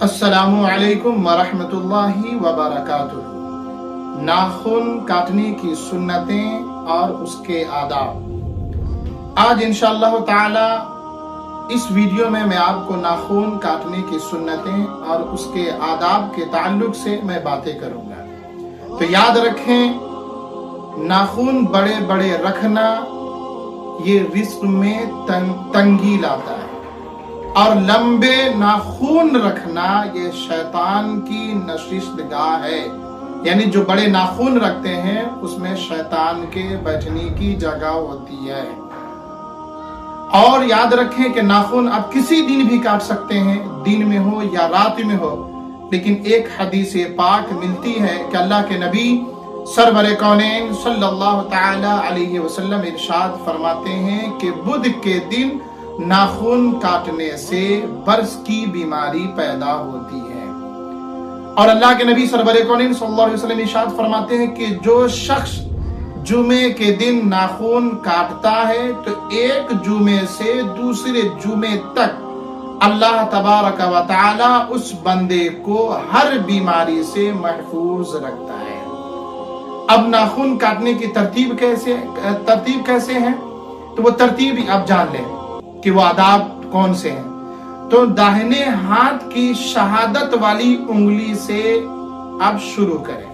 अस्सलामु अलैकुम वरहमतुल्लाहि वबरकातुहू। नाखून काटने की सुन्नतें और उसके आदाब। आज इंशाअल्लाह ताला इस वीडियो में मैं आपको नाखून काटने की सुन्नतें और उसके आदाब के ताल्लुक से मैं बातें करूंगा। तो याद रखें, नाखून बड़े बड़े रखना ये रिस्क में तंगी लाता है, और लंबे नाखून रखना ये शैतान की नशिस्तगाह है। यानी जो बड़े नाखून रखते हैं उसमें शैतान के बैठने की जगह होती है। और याद रखें कि नाखून आप किसी दिन भी काट सकते हैं, दिन में हो या रात में हो। लेकिन एक हदीस पाक मिलती है कि अल्लाह के नबी सरवर कौनैन सल्लल्लाहु तआला अलैहि वसल्लम इरशाद फरमाते हैं कि बुध के दिन नाखून काटने से बर्स की बीमारी पैदा होती है। और अल्लाह के नबी सरवर कौनैन सल्लल्लाहु अलैहि वसल्लम इरशाद फरमाते हैं कि जो शख्स जुमे के दिन नाखून काटता है तो एक जुमे से दूसरे जुमे तक अल्लाह तबारक व तआला उस बंदे को हर बीमारी से महफूज रखता है। अब नाखून काटने की तरतीब कैसे है, तो वो तरतीब आप जान लें कि वो आदाब कौन से हैं। तो दाहिने हाथ की शहादत वाली उंगली से आप शुरू करें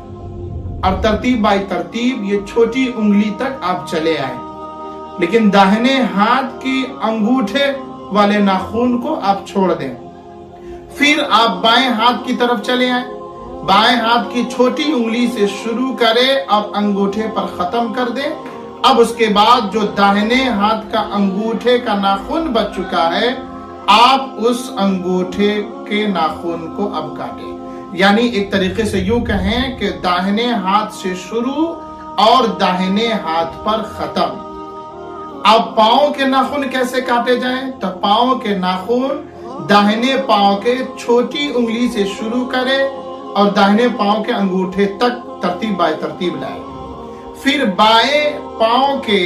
और तरतीब बाई तरतीब ये छोटी उंगली तक आप चले आए। लेकिन दाहिने हाथ की अंगूठे वाले नाखून को आप छोड़ दें। फिर आप बाएं हाथ की तरफ चले आए, बाएं हाथ की छोटी उंगली से शुरू करें और अंगूठे पर खत्म कर दें। अब उसके बाद जो दाहिने हाथ का अंगूठे का नाखून बच चुका है, आप उस अंगूठे के नाखून को अब काटें। यानी एक तरीके से यूं कहें कि दाहिने हाथ से शुरू और दाहिने हाथ पर खत्म। अब पांव के नाखून कैसे काटे जाएं? तो पांव के नाखून दाहिने पांव के छोटी उंगली से शुरू करें और दाहिने पांव के अंगूठे तक तरतीब बाय तरतीब लाएं। फिर बाएं पांव के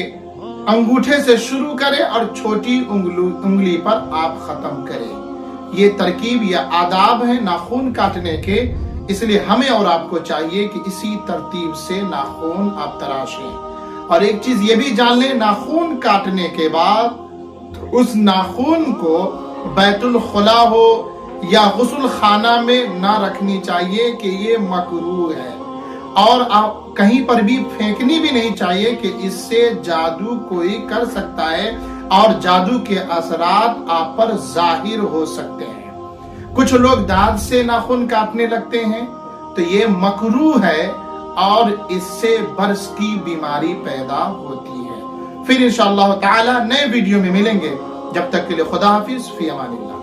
अंगूठे से शुरू करें और छोटी उंगली पर आप खत्म करें। ये तरकीब या आदाब है नाखून काटने के, इसलिए हमें और आपको चाहिए कि इसी तरतीब से नाखून आप तराशें। और एक चीज ये भी जान लें, नाखून काटने के बाद उस नाखून को बैतुल खुला हो या गुस्ल खाना में ना रखनी चाहिए कि ये मकरूह है। और आप कहीं पर भी फेंकनी भी नहीं चाहिए कि इससे जादू कोई कर सकता है और जादू के असरात आप पर जाहिर हो सकते हैं। कुछ लोग दांत से नाखून काटने लगते हैं, तो ये मकरूह है और इससे बर्स की बीमारी पैदा होती है। फिर इंशाअल्लाह ताला नए वीडियो में मिलेंगे। जब तक के लिए खुदा हाफिज, फी अमानिल्लाह।